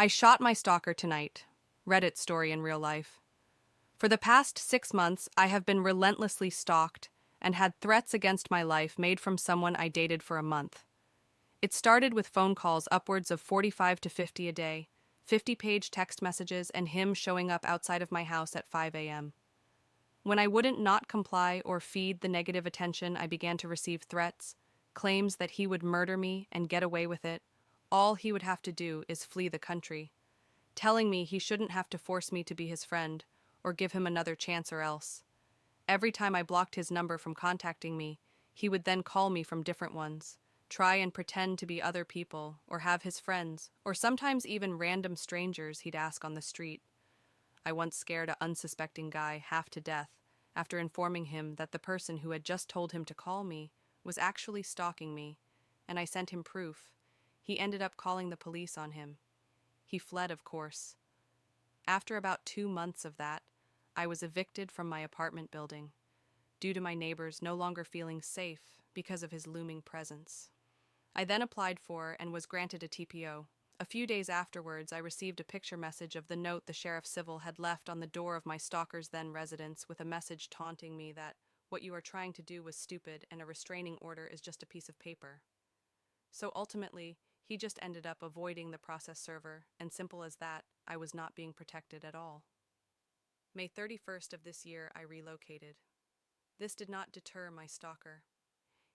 I shot my stalker tonight. Reddit story in real life. For the past 6 months, I have been relentlessly stalked and had threats against my life made from someone I dated for a month. It started with phone calls upwards of 45 to 50 a day, 50-page text messages, and him showing up outside of my house at 5 a.m. When I wouldn't not comply or feed the negative attention, I began to receive threats, claims that he would murder me and get away with it. All he would have to do is flee the country, telling me he shouldn't have to force me to be his friend or give him another chance or else. Every time I blocked his number from contacting me, he would then call me from different ones, try and pretend to be other people or have his friends, or sometimes even random strangers he'd ask on the street. I once scared an unsuspecting guy half to death after informing him that the person who had just told him to call me was actually stalking me, and I sent him proof. He ended up calling the police on him. He fled, of course. After about 2 months of that, I was evicted from my apartment building, due to my neighbors no longer feeling safe because of his looming presence. I then applied for and was granted a TPO. A few days afterwards, I received a picture message of the note the sheriff civil had left on the door of my stalker's then residence, with a message taunting me that what you are trying to do was stupid and a restraining order is just a piece of paper. So ultimately, he just ended up avoiding the process server, and simple as that, I was not being protected at all. May 31st of this year, I relocated. This did not deter my stalker.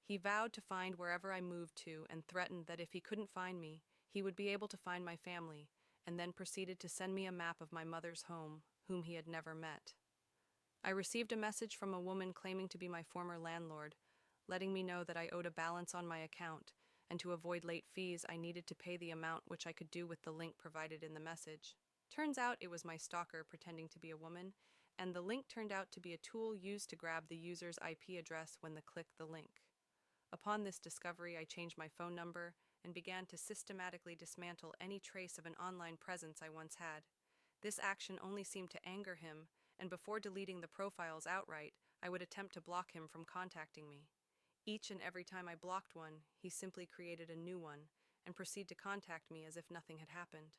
He vowed to find wherever I moved to and threatened that if he couldn't find me, he would be able to find my family, and then proceeded to send me a map of my mother's home, whom he had never met. I received a message from a woman claiming to be my former landlord, letting me know that I owed a balance on my account, and to avoid late fees I needed to pay the amount, which I could do with the link provided in the message. Turns out it was my stalker pretending to be a woman, and the link turned out to be a tool used to grab the user's IP address when they click the link. Upon this discovery, I changed my phone number and began to systematically dismantle any trace of an online presence I once had. This action only seemed to anger him, and before deleting the profiles outright, I would attempt to block him from contacting me. Each and every time I blocked one, he simply created a new one and proceeded to contact me as if nothing had happened.